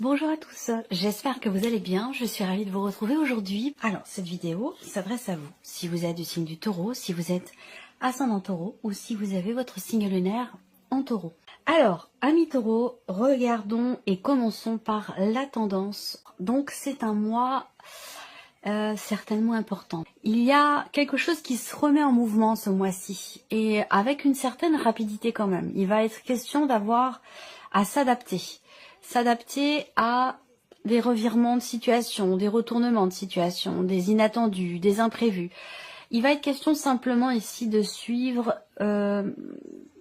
Bonjour à tous, j'espère que vous allez bien, je suis ravie de vous retrouver aujourd'hui. Alors, cette vidéo s'adresse à vous, si vous êtes du signe du taureau, si vous êtes ascendant taureau ou si vous avez votre signe lunaire en taureau. Alors, amis taureau, regardons et commençons par la tendance. Donc, c'est un mois certainement important. Il y a quelque chose qui se remet en mouvement ce mois-ci et avec une certaine rapidité quand même. Il va être question d'avoir à s'adapter à des revirements de situation, des retournements de situation, des inattendus, des imprévus. Il va être question simplement ici de suivre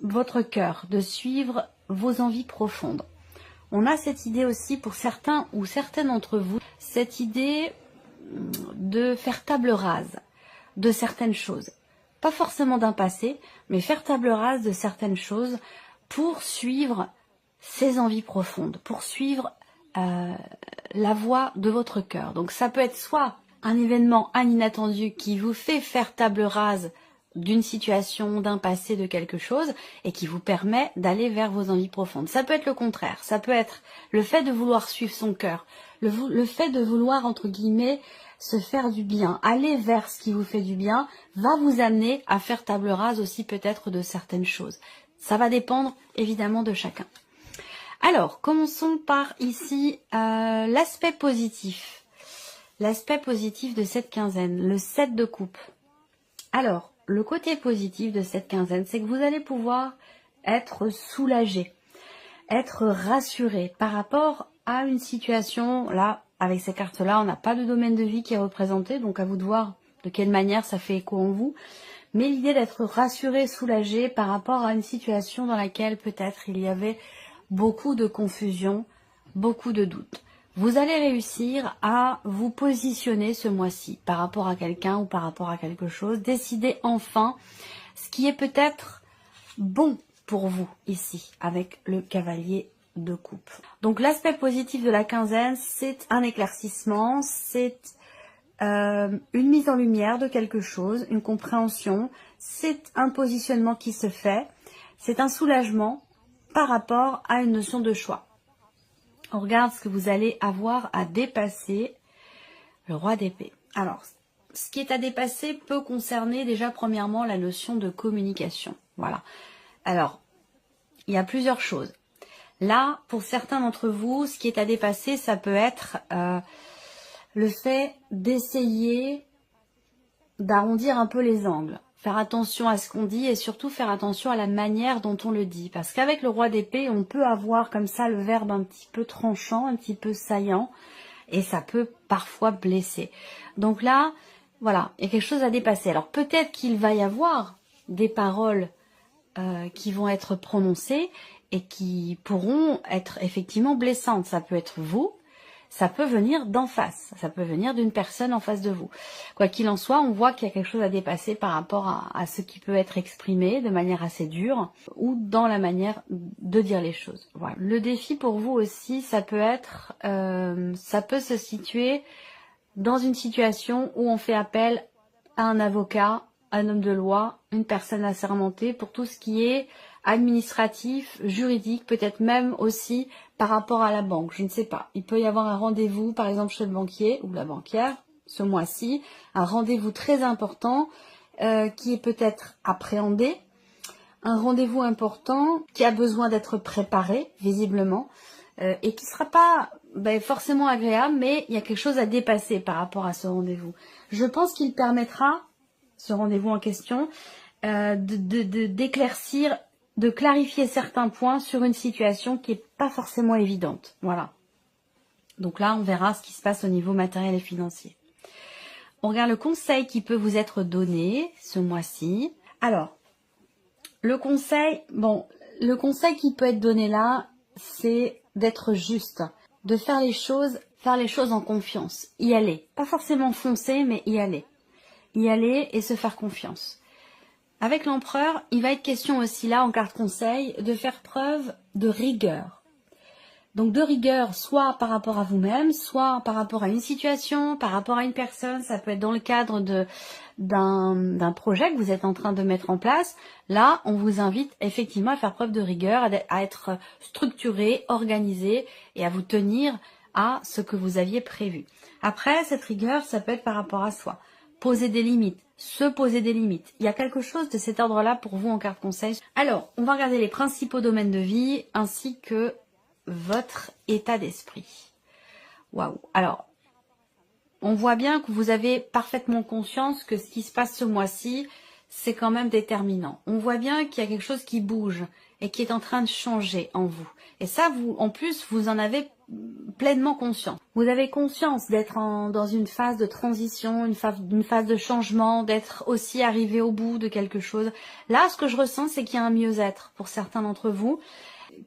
votre cœur, de suivre vos envies profondes. On a cette idée aussi pour certains ou certaines d'entre vous, cette idée de faire table rase de certaines choses. Pas forcément d'un passé, mais faire table rase de certaines choses pour suivre ses envies profondes, pour suivre la voie de votre cœur. Donc ça peut être soit un événement, un inattendu qui vous fait faire table rase d'une situation, d'un passé, de quelque chose, et qui vous permet d'aller vers vos envies profondes. Ça peut être le contraire, ça peut être le fait de vouloir suivre son cœur, le fait de vouloir, entre guillemets, se faire du bien, aller vers ce qui vous fait du bien, va vous amener à faire table rase aussi peut-être de certaines choses. Ça va dépendre évidemment de chacun. Alors, commençons par ici l'aspect positif. L'aspect positif de cette quinzaine, le 7 de coupe. Alors, le côté positif de cette quinzaine, c'est que vous allez pouvoir être soulagé, être rassuré par rapport à une situation. Là, avec ces cartes-là, on n'a pas de domaine de vie qui est représenté, donc à vous de voir de quelle manière ça fait écho en vous. Mais l'idée d'être rassuré, soulagé par rapport à une situation dans laquelle peut-être il y avait beaucoup de confusion, beaucoup de doutes. Vous allez réussir à vous positionner ce mois-ci par rapport à quelqu'un ou par rapport à quelque chose. Décidez enfin ce qui est peut-être bon pour vous ici avec le cavalier de coupe. Donc l'aspect positif de la quinzaine, c'est un éclaircissement, c'est une mise en lumière de quelque chose, une compréhension, c'est un positionnement qui se fait, c'est un soulagement par rapport à une notion de choix. On regarde ce que vous allez avoir à dépasser, le roi d'épée. Alors, ce qui est à dépasser peut concerner déjà premièrement la notion de communication. Voilà. Alors, il y a plusieurs choses. Là, pour certains d'entre vous, ce qui est à dépasser, ça peut être le fait d'essayer d'arrondir un peu les angles. Faire attention à ce qu'on dit et surtout faire attention à la manière dont on le dit. Parce qu'avec le roi d'épée, on peut avoir comme ça le verbe un petit peu tranchant, un petit peu saillant. Et ça peut parfois blesser. Donc là, voilà, il y a quelque chose à dépasser. Alors peut-être qu'il va y avoir des paroles qui vont être prononcées et qui pourront être effectivement blessantes. Ça peut être vous. Ça peut venir d'en face, ça peut venir d'une personne en face de vous. Quoi qu'il en soit, on voit qu'il y a quelque chose à dépasser par rapport à ce qui peut être exprimé de manière assez dure ou dans la manière de dire les choses. Voilà. Le défi pour vous aussi, ça peut être, ça peut se situer dans une situation où on fait appel à un avocat, un homme de loi, une personne assermentée pour tout ce qui est administratif, juridique, peut-être même aussi par rapport à la banque, je ne sais pas. Il peut y avoir un rendez-vous, par exemple chez le banquier ou la banquière, ce mois-ci, un rendez-vous très important qui est peut-être appréhendé, un rendez-vous important qui a besoin d'être préparé, visiblement, et qui ne sera pas forcément agréable, mais il y a quelque chose à dépasser par rapport à ce rendez-vous. Je pense qu'il permettra, ce rendez-vous en question, d'éclaircir, de clarifier certains points sur une situation qui n'est pas forcément évidente. Voilà. Donc là, on verra ce qui se passe au niveau matériel et financier. On regarde le conseil qui peut vous être donné ce mois-ci. Alors, le conseil qui peut être donné là, c'est d'être juste, de faire les choses en confiance, y aller. Pas forcément foncer, mais y aller. Y aller et se faire confiance. Avec l'empereur, il va être question aussi là, en carte conseil, de faire preuve de rigueur. Donc de rigueur, soit par rapport à vous-même, soit par rapport à une situation, par rapport à une personne, ça peut être dans le cadre d'un projet que vous êtes en train de mettre en place. Là, on vous invite effectivement à faire preuve de rigueur, à être structuré, organisé et à vous tenir à ce que vous aviez prévu. Après, cette rigueur, ça peut être par rapport à soi. Poser des limites, se poser des limites. Il y a quelque chose de cet ordre-là pour vous en carte conseil. Alors, on va regarder les principaux domaines de vie ainsi que votre état d'esprit. Waouh. Alors, on voit bien que vous avez parfaitement conscience que ce qui se passe ce mois-ci, c'est quand même déterminant. On voit bien qu'il y a quelque chose qui bouge et qui est en train de changer en vous. Et ça, vous, en plus, vous en avez pleinement conscience. Vous avez conscience d'être dans une phase de transition, une phase de changement, d'être aussi arrivé au bout de quelque chose. Là, ce que je ressens, c'est qu'il y a un mieux-être pour certains d'entre vous.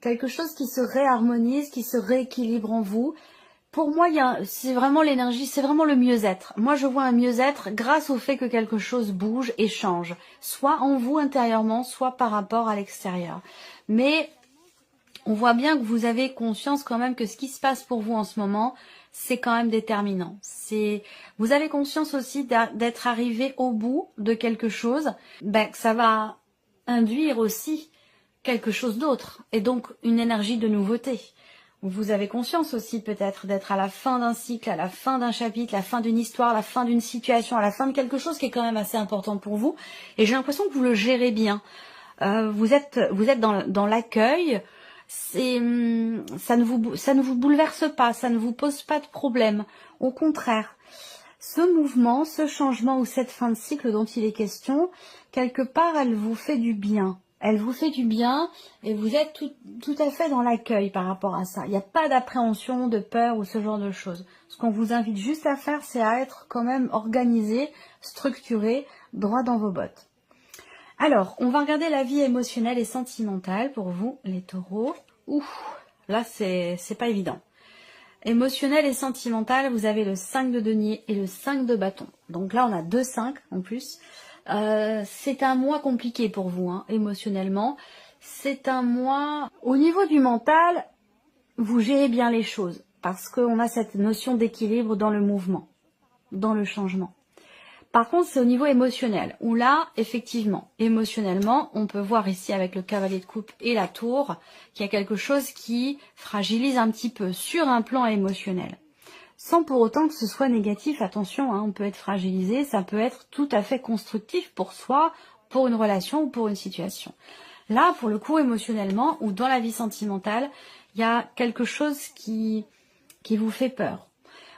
Quelque chose qui se réharmonise, qui se rééquilibre en vous. Pour moi, c'est vraiment l'énergie, c'est vraiment le mieux-être. Moi, je vois un mieux-être grâce au fait que quelque chose bouge et change, soit en vous intérieurement, soit par rapport à l'extérieur. Mais on voit bien que vous avez conscience quand même que ce qui se passe pour vous en ce moment, c'est quand même déterminant. Vous avez conscience aussi d'être arrivé au bout de quelque chose, que ça va induire aussi quelque chose d'autre, et donc une énergie de nouveauté. Vous avez conscience aussi peut-être d'être à la fin d'un cycle, à la fin d'un chapitre, la fin d'une histoire, la fin d'une situation, à la fin de quelque chose qui est quand même assez important pour vous, et j'ai l'impression que vous le gérez bien. Vous êtes dans l'accueil, ça ne vous bouleverse pas, ça ne vous pose pas de problème, au contraire. Ce mouvement, ce changement ou cette fin de cycle dont il est question, quelque part, elle vous fait du bien. Elle vous fait du bien et vous êtes tout à fait dans l'accueil par rapport à ça. Il n'y a pas d'appréhension, de peur ou ce genre de choses. Ce qu'on vous invite juste à faire, c'est à être quand même organisé, structuré, droit dans vos bottes. Alors, on va regarder la vie émotionnelle et sentimentale pour vous, les taureaux. Ouh, là, c'est pas évident. Émotionnel et sentimental, vous avez le 5 de denier et le 5 de bâton. Donc là, on a 2 5 en plus. C'est un mois compliqué pour vous, hein, émotionnellement. C'est un mois... Au niveau du mental, vous gérez bien les choses. Parce qu'on a cette notion d'équilibre dans le mouvement, dans le changement. Par contre, c'est au niveau émotionnel, où là, effectivement, émotionnellement, on peut voir ici avec le cavalier de coupe et la tour, qu'il y a quelque chose qui fragilise un petit peu sur un plan émotionnel. Sans pour autant que ce soit négatif, attention, hein, on peut être fragilisé, ça peut être tout à fait constructif pour soi, pour une relation ou pour une situation. Là, pour le coup, émotionnellement, ou dans la vie sentimentale, il y a quelque chose qui vous fait peur.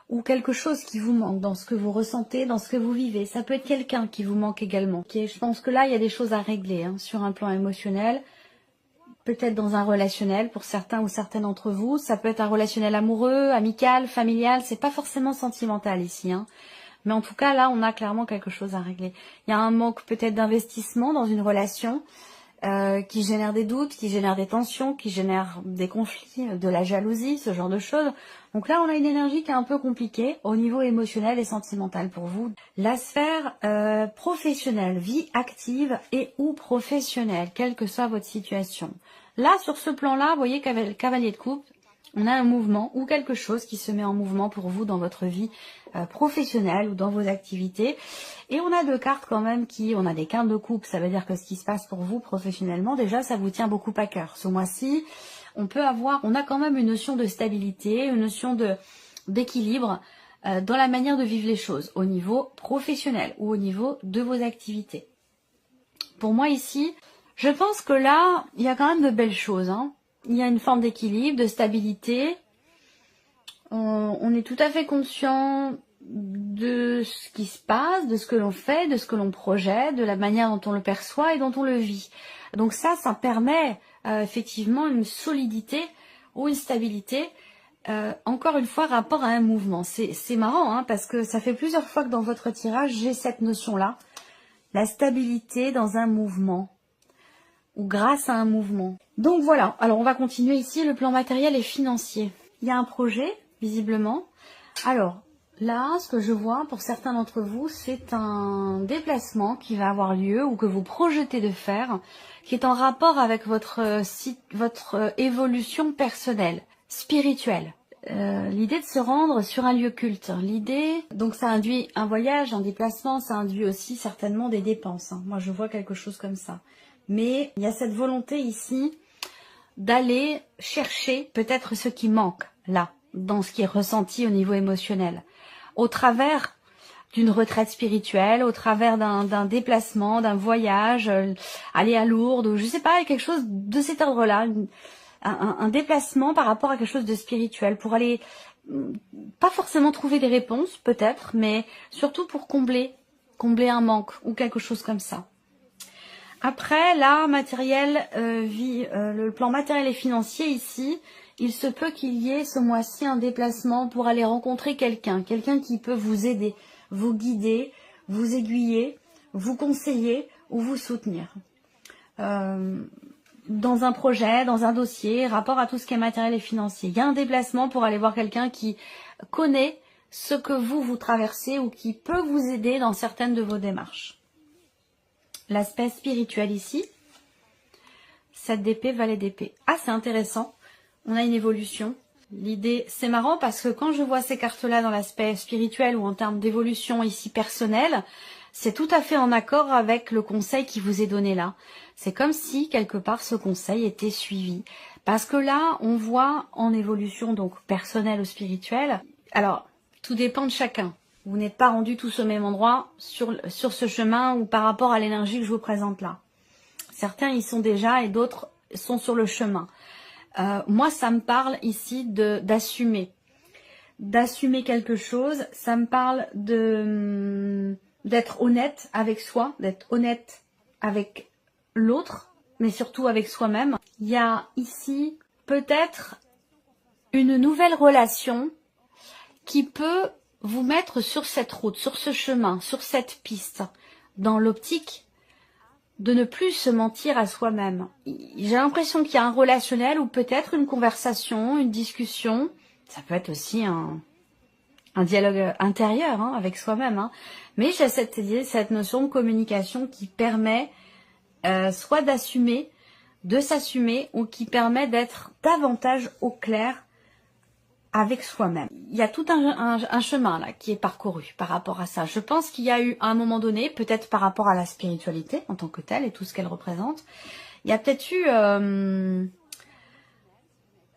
Ou quelque chose qui vous manque dans ce que vous ressentez, dans ce que vous vivez. Ça peut être quelqu'un qui vous manque également. Je pense que là, il y a des choses à régler hein, sur un plan émotionnel, peut-être dans un relationnel pour certains ou certaines d'entre vous. Ça peut être un relationnel amoureux, amical, familial. C'est pas forcément sentimental ici. Hein. Mais en tout cas, là, on a clairement quelque chose à régler. Il y a un manque peut-être d'investissement dans une relation qui génère des doutes, qui génère des tensions, qui génère des conflits, de la jalousie, ce genre de choses. Donc là, on a une énergie qui est un peu compliquée au niveau émotionnel et sentimental pour vous. La sphère professionnelle, vie active et ou professionnelle, quelle que soit votre situation. Là, sur ce plan-là, vous voyez qu'avec le cavalier de coupe, on a un mouvement ou quelque chose qui se met en mouvement pour vous dans votre vie professionnelle ou dans vos activités. Et on a 2 cartes quand même on a des quintes de coupe, ça veut dire que ce qui se passe pour vous professionnellement, déjà ça vous tient beaucoup à cœur. Ce mois-ci, on a quand même une notion de stabilité, une notion d'équilibre dans la manière de vivre les choses au niveau professionnel ou au niveau de vos activités. Pour moi ici, je pense que là, il y a quand même de belles choses, hein. Il y a une forme d'équilibre, de stabilité. On est tout à fait conscient de ce qui se passe, de ce que l'on fait, de ce que l'on projette, de la manière dont on le perçoit et dont on le vit. Donc ça permet effectivement une solidité ou une stabilité, encore une fois, rapport à un mouvement. C'est marrant, hein, parce que ça fait plusieurs fois que dans votre tirage, j'ai cette notion-là. La stabilité dans un mouvement ou grâce à un mouvement. Donc voilà, alors on va continuer ici, le plan matériel et financier. Il y a un projet, visiblement. Alors, là, ce que je vois pour certains d'entre vous, c'est un déplacement qui va avoir lieu ou que vous projetez de faire, qui est en rapport avec votre évolution personnelle. spirituel. L'idée de se rendre sur un lieu culte. L'idée, donc ça induit un voyage, un déplacement, ça induit aussi certainement des dépenses. Hein. Moi je vois quelque chose comme ça. Mais il y a cette volonté ici d'aller chercher peut-être ce qui manque là, dans ce qui est ressenti au niveau émotionnel. Au travers d'une retraite spirituelle, au travers d'un déplacement, d'un voyage, aller à Lourdes, ou je sais pas, quelque chose de cet ordre-là, un déplacement par rapport à quelque chose de spirituel, pour aller, pas forcément trouver des réponses, peut-être, mais surtout pour combler un manque, ou quelque chose comme ça. Après, là, matériel, le plan matériel et financier ici, il se peut qu'il y ait ce mois-ci un déplacement pour aller rencontrer quelqu'un qui peut vous aider, vous guider, vous aiguiller, vous conseiller ou vous soutenir. Dans un projet, dans un dossier, rapport à tout ce qui est matériel et financier. Il y a un déplacement pour aller voir quelqu'un qui connaît ce que vous traversez ou qui peut vous aider dans certaines de vos démarches. L'aspect spirituel ici, 7 d'épée, valet d'épée. Ah, c'est intéressant. On a une évolution. L'idée, c'est marrant parce que quand je vois ces cartes-là dans l'aspect spirituel ou en termes d'évolution ici personnelle, c'est tout à fait en accord avec le conseil qui vous est donné là. C'est comme si, quelque part, ce conseil était suivi. Parce que là, on voit en évolution, donc personnelle ou spirituelle. Alors, tout dépend de chacun. Vous n'êtes pas rendu tous au même endroit sur ce chemin ou par rapport à l'énergie que je vous présente là. Certains y sont déjà et d'autres sont sur le chemin. Moi, ça me parle ici d'assumer. D'assumer quelque chose, ça me parle d'être honnête avec soi, d'être honnête avec l'autre, mais surtout avec soi-même. Il y a ici peut-être une nouvelle relation qui peut vous mettre sur cette route, sur ce chemin, sur cette piste, dans l'optique de ne plus se mentir à soi-même. J'ai l'impression qu'il y a un relationnel ou peut-être une conversation, une discussion. Ça peut être aussi un dialogue intérieur hein, avec soi-même. Hein. Mais j'ai cette notion de communication qui permet soit d'assumer, de s'assumer ou qui permet d'être davantage au clair avec soi-même. Il y a tout un chemin là qui est parcouru par rapport à ça. Je pense qu'il y a eu à un moment donné, peut-être par rapport à la spiritualité en tant que telle et tout ce qu'elle représente, il y a peut-être eu,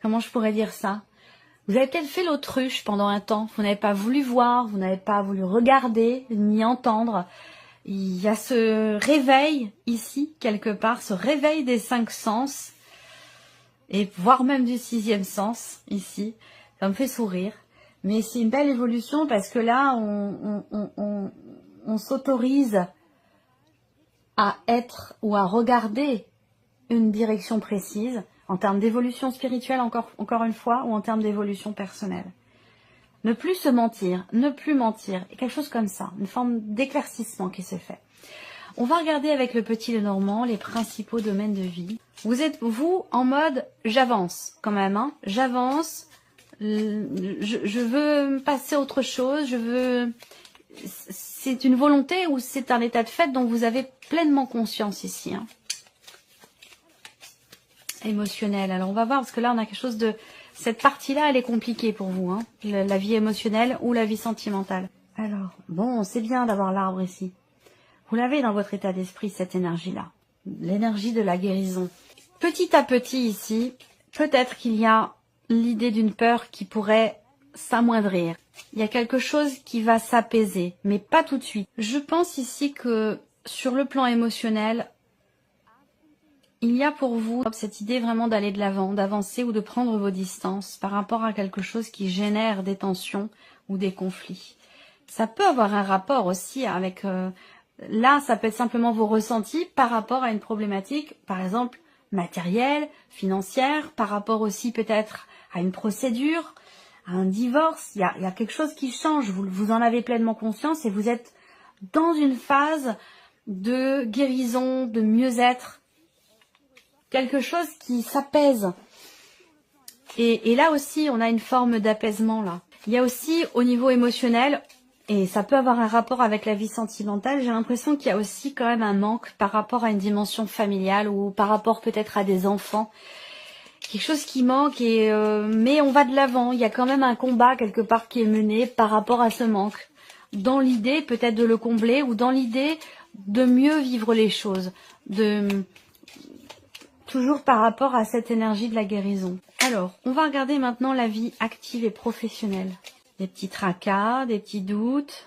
comment je pourrais dire ça? Vous avez peut-être fait l'autruche pendant un temps, vous n'avez pas voulu voir, vous n'avez pas voulu regarder, ni entendre. Il y a ce réveil ici, quelque part, ce réveil des 5 sens, et voire même du 6e sens ici. Ça me fait sourire, mais c'est une belle évolution parce que là, on s'autorise à être ou à regarder une direction précise en termes d'évolution spirituelle, encore une fois, ou en termes d'évolution personnelle. Ne plus se mentir, ne plus mentir, quelque chose comme ça, une forme d'éclaircissement qui se fait. On va regarder avec le petit Lenormand les principaux domaines de vie. Vous êtes, vous, en mode j'avance quand même, hein, j'avance. Je veux passer à autre chose, c'est une volonté ou c'est un état de fait dont vous avez pleinement conscience ici. Hein. Émotionnel. Alors on va voir parce que là on a quelque chose de... Cette partie-là elle est compliquée pour vous, hein, la vie émotionnelle ou la vie sentimentale. Alors, bon, c'est bien d'avoir l'arbre ici. Vous l'avez dans votre état d'esprit cette énergie-là. L'énergie de la guérison. Petit à petit ici, peut-être qu'il y a l'idée d'une peur qui pourrait s'amoindrir. Il y a quelque chose qui va s'apaiser, mais pas tout de suite. Je pense ici que sur le plan émotionnel, il y a pour vous cette idée vraiment d'aller de l'avant, d'avancer ou de prendre vos distances par rapport à quelque chose qui génère des tensions ou des conflits. Ça peut avoir un rapport aussi avec... là, ça peut être simplement vos ressentis par rapport à une problématique, par exemple, matérielle, financière, par rapport aussi peut-être à une procédure, à un divorce. Il y a quelque chose qui change, vous en avez pleinement conscience et vous êtes dans une phase de guérison, de mieux-être, quelque chose qui s'apaise. Et là aussi, on a une forme d'apaisement là. Il y a aussi au niveau émotionnel, et ça peut avoir un rapport avec la vie sentimentale, j'ai l'impression qu'il y a aussi quand même un manque par rapport à une dimension familiale ou par rapport peut-être à des enfants. quelque chose qui manque, et mais on va de l'avant. Il y a quand même un combat quelque part qui est mené par rapport à ce manque. Dans l'idée peut-être de le combler, ou dans l'idée de mieux vivre les choses. Toujours par rapport à cette énergie de la guérison. Alors, on va regarder maintenant la vie active et professionnelle. Des petits tracas, des petits doutes,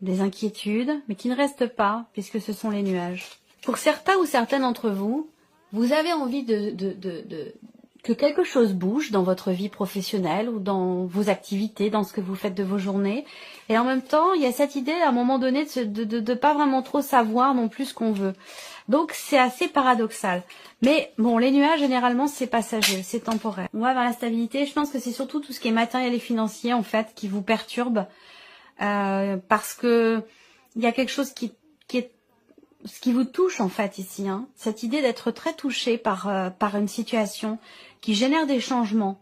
des inquiétudes, mais qui ne restent pas, puisque ce sont les nuages. Pour certains ou certaines d'entre vous, vous avez envie que quelque chose bouge dans votre vie professionnelle ou dans vos activités, dans ce que vous faites de vos journées. Et en même temps, il y a cette idée à un moment donné de pas vraiment trop savoir non plus ce qu'on veut. Donc c'est assez paradoxal. Mais bon, les nuages, généralement, c'est passager, c'est temporaire. On va vers la stabilité. Je pense que c'est surtout tout ce qui est matériel et financier, en fait, qui vous perturbe. Parce que il y a quelque chose qui vous touche, en fait, ici. Hein. Cette idée d'être très touché par une situation qui génère des changements.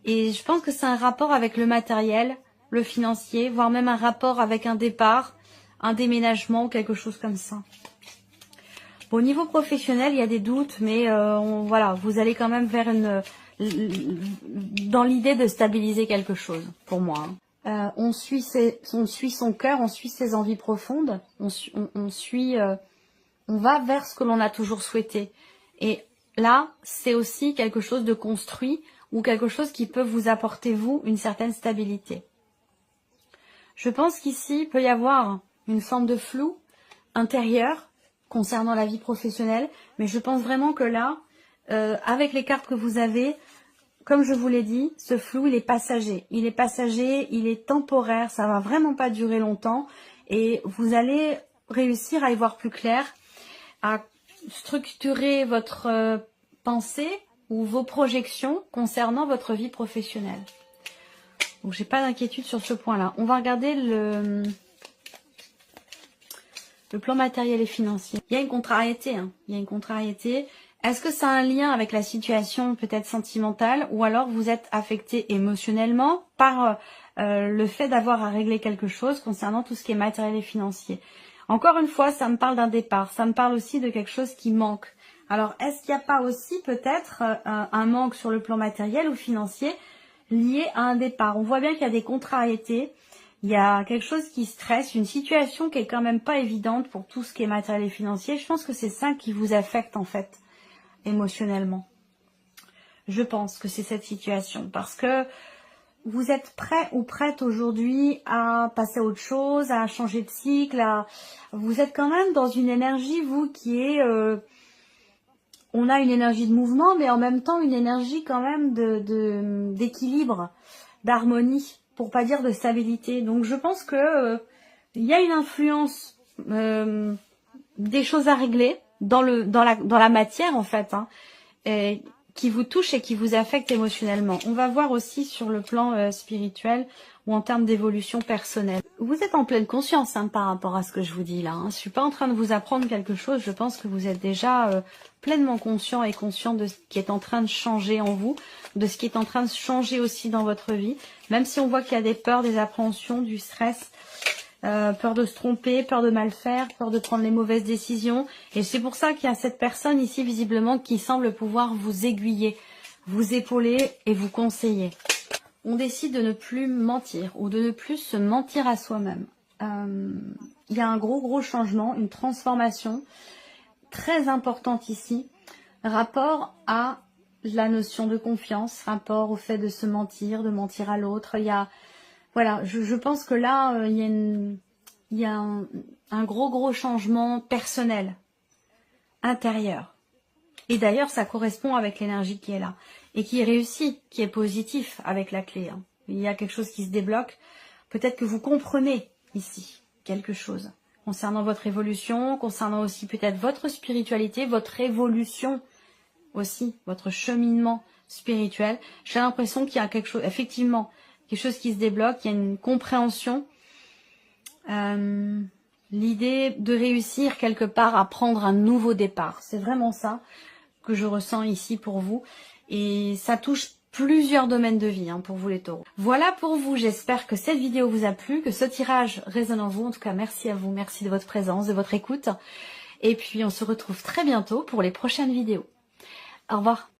Et je pense que c'est un rapport avec le matériel, le financier, voire même un rapport avec un départ, un déménagement ou quelque chose comme ça. Bon, au niveau professionnel, il y a des doutes, mais voilà, vous allez quand même vers dans l'idée de stabiliser quelque chose, pour moi. On suit son cœur, on suit ses envies profondes, on va vers ce que l'on a toujours souhaité. Et là, c'est aussi quelque chose de construit ou quelque chose qui peut vous apporter, vous, une certaine stabilité. Je pense qu'ici, il peut y avoir une forme de flou intérieur concernant la vie professionnelle, mais je pense vraiment que là, avec les cartes que vous avez, comme je vous l'ai dit, ce flou, il est passager. Il est passager, il est temporaire, ça va vraiment pas durer longtemps, et vous allez réussir à y voir plus clair, à structurer votre pensée ou vos projections concernant votre vie professionnelle. Donc j'ai pas d'inquiétude sur ce point-là. On va regarder le plan matériel et financier. Il y a une contrariété. Hein. Il y a une contrariété. Est-ce que ça a un lien avec la situation peut-être sentimentale, ou alors vous êtes affecté émotionnellement par le fait d'avoir à régler quelque chose concernant tout ce qui est matériel et financier? Encore une fois, ça me parle d'un départ. Ça me parle aussi de quelque chose qui manque. Alors, est-ce qu'il n'y a pas aussi peut-être un manque sur le plan matériel ou financier lié à un départ? On voit bien qu'il y a des contrariétés. Il y a quelque chose qui stresse, une situation qui est quand même pas évidente pour tout ce qui est matériel et financier. Je pense que c'est ça qui vous affecte en fait, émotionnellement. Je pense que c'est cette situation parce que vous êtes prêt ou prête aujourd'hui à passer à autre chose, à changer de cycle. Vous êtes quand même dans une énergie, vous, qui est... on a une énergie de mouvement, mais en même temps une énergie quand même d'équilibre, d'harmonie, pour pas dire de stabilité. Donc je pense que il y a une influence des choses à régler dans la matière en fait, hein, qui vous touche et qui vous affecte émotionnellement. On va voir aussi sur le plan spirituel ou en termes d'évolution personnelle. Vous êtes en pleine conscience hein, par rapport à ce que je vous dis là. Hein. Je suis pas en train de vous apprendre quelque chose. Je pense que vous êtes déjà pleinement conscient et conscient de ce qui est en train de changer en vous, de ce qui est en train de changer aussi dans votre vie. Même si on voit qu'il y a des peurs, des appréhensions, du stress, peur de se tromper, peur de mal faire, peur de prendre les mauvaises décisions. Et c'est pour ça qu'il y a cette personne ici visiblement qui semble pouvoir vous aiguiller, vous épauler et vous conseiller. On décide de ne plus mentir ou de ne plus se mentir à soi-même. Il y a un gros changement, une transformation très importante ici. Rapport à la notion de confiance, rapport au fait de se mentir, de mentir à l'autre. Il y a, voilà, je pense que là, il y a un gros changement personnel, intérieur. Et d'ailleurs, ça correspond avec l'énergie qui est là. Et qui est réussi, qui est positif avec la clé. Hein. Il y a quelque chose qui se débloque. Peut-être que vous comprenez ici quelque chose concernant votre évolution, concernant aussi peut-être votre spiritualité, votre évolution aussi, votre cheminement spirituel. J'ai l'impression qu'il y a quelque chose, effectivement, quelque chose qui se débloque, il y a une compréhension. L'idée de réussir quelque part à prendre un nouveau départ. C'est vraiment ça que je ressens ici pour vous. Et ça touche plusieurs domaines de vie hein, pour vous les taureaux. Voilà pour vous, j'espère que cette vidéo vous a plu, que ce tirage résonne en vous. En tout cas, merci à vous, merci de votre présence, de votre écoute. Et puis, on se retrouve très bientôt pour les prochaines vidéos. Au revoir.